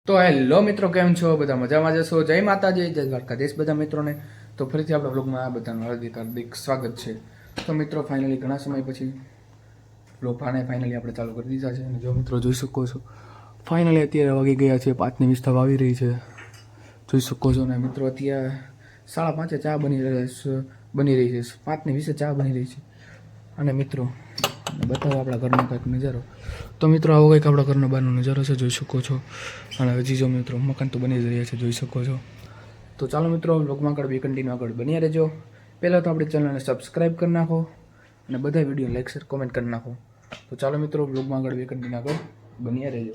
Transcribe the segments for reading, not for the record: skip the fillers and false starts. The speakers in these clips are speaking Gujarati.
તો હેલો મિત્રો, કેમ છો? બધા મજામાં જશો? જય માતાજી, જય દ્વારકાધીશ બધા મિત્રોને. તો ફરીથી આપણા બ્લોગમાં આ બધાનું હાર્દિક હાર્દિક સ્વાગત છે. તો મિત્રો ફાઇનલી ઘણા સમય પછી બ્લોગ ફાઇનલી આપણે ચાલુ કરી દીધા છે. અને જો મિત્રો જોઈ શકો છો, ફાઇનલી અત્યારે વાગી ગયા છે 5:20 થવા આવી રહી છે. જોઈ શકો છો ને મિત્રો, અત્યારે 5:30 ચા બની રહી છે. 5:20 ચા બની રહી છે. અને મિત્રો બતાવો આપણા ઘરનો કંઈક નજારો. તો મિત્રો આવો કંઈક આપણા ઘરનો બહારનો નજારો છે, જોઈ શકો છો. અને હજી જો મિત્રો મકાન તો બની જ રહ્યા છે, જોઈ શકો છો. તો ચાલો મિત્રો બ્લોગમાં આગળ કન્ટિન્યુ આગળ બન્યા રહેજો. પહેલાં તો આપણી ચેનલને સબસ્ક્રાઈબ કરી નાખો અને બધા વિડીયો લાઈક શેર કોમેન્ટ કરી નાખો. તો ચાલો મિત્રો બ્લોગમાં આગળ કન્ટિન્યુ આગળ બન્યા રહેજો.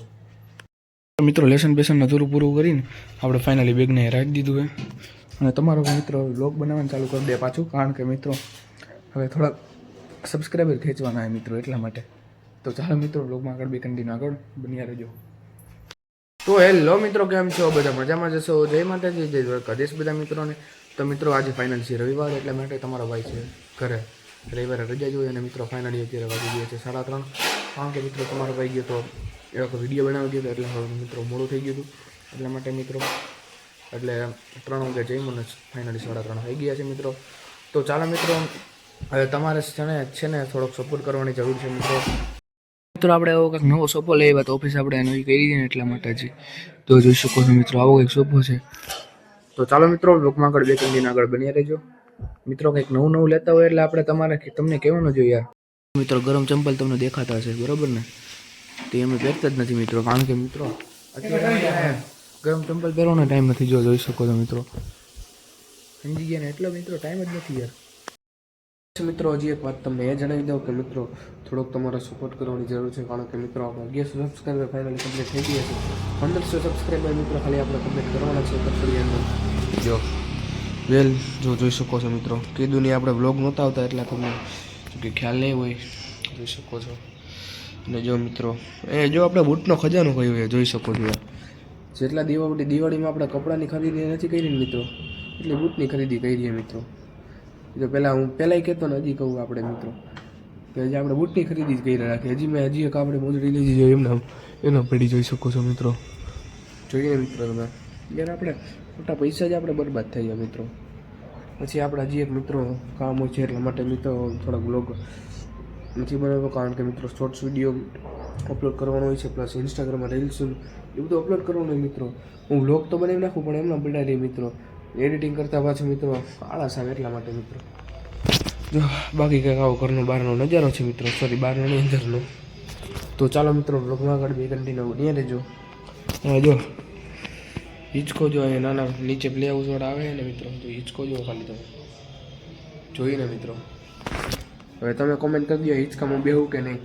મિત્રો લેસન બેસન અધૂરું પૂરું કરીને આપણે ફાઇનલી બેગને રાખી દીધું છે. અને તમારો મિત્રો બ્લોગ બનાવવાનું ચાલુ કરી દે પાછું, કારણ કે મિત્રો હવે થોડાક સબસ્ક્રાઈબર ખેંચવાના હોય મિત્રો, એટલા માટે. તો ચાલો મિત્રો બ્લોગમાં આગળ કન્ટિન્યુ આગળ બન્યા રહેજો. તો હેલો મિત્રો, કેમ છો? બધા મજામાં જશો? જય માતાજી, જય દ્વારકાધીશ બધા મિત્રોને. તો મિત્રો આજે ફાઇનલ છે રવિવાર, એટલા માટે તમારો ભાઈ છે ઘરે. રવિવારે રજા જોઈએ અને મિત્રો ફાઇનલી અત્યારે વાગી ગયા છે 3:30. કારણ કે મિત્રો તમારો ભાઈ ગયો તો એક વિડીયો બનાવી ગયો હતો, એટલે હવે મિત્રો મોડું થઈ ગયું હતું. એટલા માટે મિત્રો એટલે 3 વાગે જઈ મને ફાઇનલી 3:30 થઈ ગયા છે મિત્રો. તો ચાલો મિત્રો હવે તમારે છે ને થોડોક સપોર્ટ કરવાની જરૂર છે મિત્રો. મિત્રો આપણે આવો કંઈક નવો સોફો લઈ આવ્યા, તો ઓફિસ આપણે નવી કરી દઈએ એટલા માટે જ. તો જોઈ શકો છો મિત્રો, આવો કંઈક સોફો છે. તો ચાલો મિત્રો બ્લોગમાં આગળ આગળ બન્યા રહેજો. મિત્રો કંઈક નવું લેતા હોય એટલે આપણે તમને કહેવાનું જોઈએ યાર. મિત્રો ગરમ ચંપલ તમને દેખાતા હશે, બરોબર ને? તો અમે પહેરતા જ નથી મિત્રો, કારણ કે મિત્રો અત્યારે ગરમ ચંપલ પહેરવાનો ટાઈમ નથી. જોઈ શકો છો મિત્રો, સમજી ગયા ને? એટલો મિત્રો ટાઈમ જ નથી યાર. મિત્રો હજી એક વાત તમને એ જણાવી દઉં કે મિત્રો થોડોક તમારો સપોર્ટ કરવાની જરૂર છે, કારણ કે મિત્રો આપણે 1100 સબસ્ક્રાઈબર ફાઇનલી કમ્પ્લીટ થઈ ગયા છે. 1500 સબસ્ક્રાઈબર મિત્રો ખાલી આપણે કમ્પ્લીટ કરવાના છે કઠોળિયાનું. જો જોઈ શકો છો મિત્રો, કીધું નહીં આપણે બ્લોગ નહોતા આવતા એટલે તમને કે ખ્યાલ નહીં હોય. જોઈ શકો છો. અને જો મિત્રો જો આપણે બૂટનો ખજાનો કયો છે, જોઈ શકો છો. જેટલા દિવાળીમાં આપણે કપડાની ખરીદી નથી કરી ને મિત્રો, એટલે બૂટની ખરીદી કરી છે મિત્રો. તો પહેલાં કહેતો ને હજી કહું આપણે મિત્રો કે હજી આપણે બૂટની ખરીદી જ કરી રાખીએ. હજી એક આપણે મોજડી લીધી જોઈએ એના પડી. જોઈ શકો છો મિત્રો, જોઈએ મિત્રો તમે યાર, આપણે મોટા પૈસા જ આપણે બરબાદ થઈ ગયા મિત્રો. પછી આપણે હજી એક મિત્રો કામ હોય છે, એટલા માટે મિત્રો થોડાક બ્લોગ નથી બનાવ્યો, કારણ કે મિત્રો શોર્ટ્સ વિડીયો અપલોડ કરવાનો હોય છે, પ્લસ ઇન્સ્ટાગ્રામમાં રીલ્સ એ બધું અપલોડ કરવાનું હોય મિત્રો. હું બ્લોગ તો બનાવી નાખું, પણ એમના પડ્યા રહી મિત્રો. એડિટિંગ કરતાં પાછું મિત્રો આળસ આવે, એટલા માટે મિત્રો. જો બાકી કંઈક આવો ઘરનો બહારનો નજારો છે મિત્રો, સોરી બહારનો નહીં અંદરનો. તો ચાલો મિત્રો બ્લોગમાં આગળ કન્ટિન્યુ બન્યા રહેજો. જો હિંચકો જો અહીંયા નાના નીચે પ્લે હાઉસ વાળા આવે ને મિત્રો, તો હિંચકો જો ખાલી તમે જોઈને મિત્રો. હવે તમે કોમેન્ટ કરી દો હિંચકામાં બેહું કે નહીં.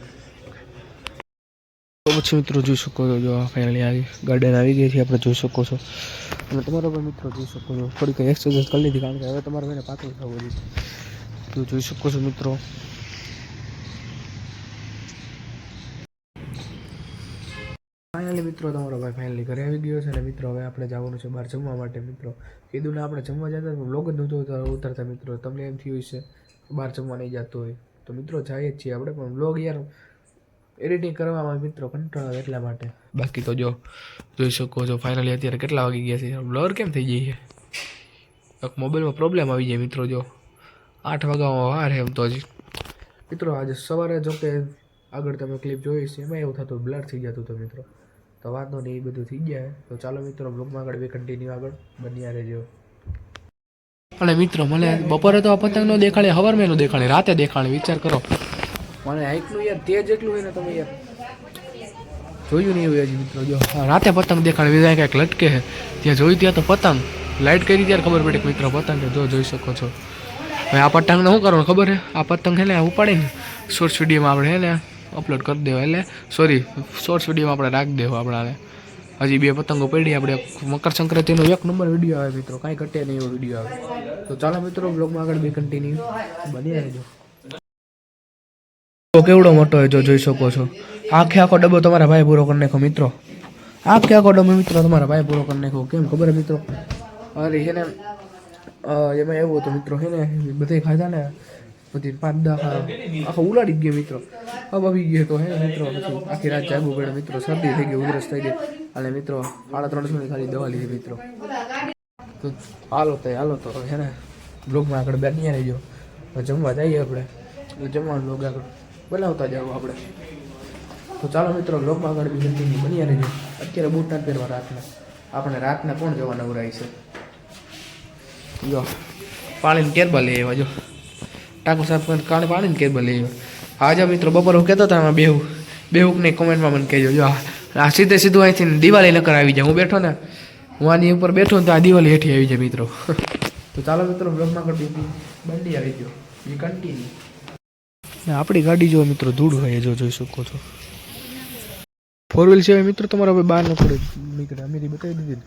તો પછી મિત્રો જોઈ શકો છો, જો ફાઇનલી આવી ગાર્ડન આવી ગઈ છે આપણે, જોઈ શકો છો. અને તમારા પણ મિત્રો જોઈ શકો છો, થોડી કંઈ એક્સરસાઇઝ કરી લીધી, કારણ કે હવે તમારે એને પાતળું થવું જોઈએ. તો જોઈ શકો છો મિત્રો. ફાઇનલી મિત્રો તમારો ભાઈ ફાઇનલી ઘરે આવી ગયો છે. અને મિત્રો હવે આપણે જવાનું છે બહાર જમવા માટે મિત્રો. કીધું ને આપણે જમવા જતા બ્લોગ જ નહોતો ઉતરતા મિત્રો. તમને એમ થયું છે બહાર જમવા નહીં જતો હોય, તો મિત્રો જઈએ જ છીએ આપણે, પણ બ્લોગ યાર એડિટિંગ કરવામાં મિત્રો કંટાળો આવે, એટલા માટે. બાકી તો જો જોઈ શકો છો ફાઇનલી અત્યારે કેટલા વાગી ગયા છે. બ્લર કેમ થઈ જાય છે? મોબાઈલમાં પ્રોબ્લેમ આવી જાય મિત્રો. જો 8 વાગ્યામાં વાર છે એમ તો હજી મિત્રો. આજે સવારે જો કે આગળ તમે ક્લિપ જોઈ છે, એમાં એવું થતું બ્લર થઈ જતું હતું મિત્રો. તો વાંધો નહીં, એ બધું થઈ ગયા. તો ચાલો મિત્રો બ્લોગમાં આગળ કન્ટિન્યુ આગળ બન્યા રહેજો. અને મિત્રો મને બપોરે તો આ પતંગ નો દેખાડે, હવારમાં નો દેખાડે, રાતે દેખાડે. વિચાર કરો, મને હાઈકનું યાર તેજ એટલું હોય ને, તમે યાર જોયું નહીં હોય હજી મિત્રો. જો રાતે પતંગ દેખાડે, બીજા ક્યાંક લટકે છે, ત્યાં જોઈ ત્યાં તો પતંગ લાઇટ કરી ત્યારે ખબર પડે કે મિત્રો પતંગ જો જોઈ શકો છો. હવે આ પતંગને શું કરવાનું ખબર છે? આ પતંગ છે ને ઉપાડીને શોર્ટ્સ વિડીયોમાં આપણે છે ને અપલોડ કરી દેવા, એટલે શોર્ટ્સ વિડીયોમાં આપણે રાખી દેવું. આપણાને હજી 2 પતંગો પડી, આપણે મકર સંક્રાંતિનો 1 નંબર વિડીયો આવે મિત્રો, કાંઈ ઘટે નહીં એવો વિડીયો આવે. તો ચાલો મિત્રો બ્લોગમાં આગળ કન્ટિન્યુ બની રહેજો. કેવડો મોટો હોય જો જોઈ શકો છો. આખો ડબ્બો તમારા ભાઈ પૂરો કરી નાખો મિત્રો. આખો ડબ્બો મિત્રો તમારા ભાઈ પૂરો કરી નાખો. કેમ ખબર છે મિત્રો? અરે છે ને એમાં એવું હતું મિત્રો, છે ને બધે ખાધા ને પછી 5-10 આખો ઉલાડી જ ગયો મિત્રો. હવે આવી ગયો તો હે મિત્રો, પછી આખી રાત જાગવું પડે મિત્રો, શરદી થઈ ગઈ, ઉધરસ થઈ ગઈ, અને મિત્રો 3:30 ખાલી દવા લીધી મિત્રો. તો હાલો તો હે ને બ્લોગમાં આગળ બન્યા રહીજો. જમવા જઈએ આપણે, જમવાનું બ્લોગ આગળ બનાવતા જાવ આપણે. તો ચાલો મિત્રો બ્લોગમાં આગળ બી કન્ટિન્યુ બન્યા રહીજો. અત્યારે બૂટ ના પહેરવા રાતના, આપણે રાતના કોણ જવા નવરાય છે. જો પાણીની કેરબા લઈ આવ્યા, જો ટાંકો સાફ કરીને પાણીની કેરબા લઈ આવ્યા. હા જો મિત્રો બપોર હું કહેતો હતો આમાં બેહુક ને કોમેન્ટમાં મને કહેજો. જો આ સીધું અહીંથી દિવાળી નકર આવી જાય. હું બેઠો ને, હું આની ઉપર બેઠો ને તો આ દિવાળી હેઠી આવી જાય મિત્રો. તો ચાલો મિત્રો બ્લોગમાં આગળ બંડી આવી ગયો એ કન્ટિન્યુ. આપણી ગાડી જો મિત્રો ધૂળ હોય જો જોઈ શકો છો. 4 વ્હીલ સિવાય મિત્રો તમારે હવે બહાર ન પડે નીકળે. અમેથી બતાવી દીધી ને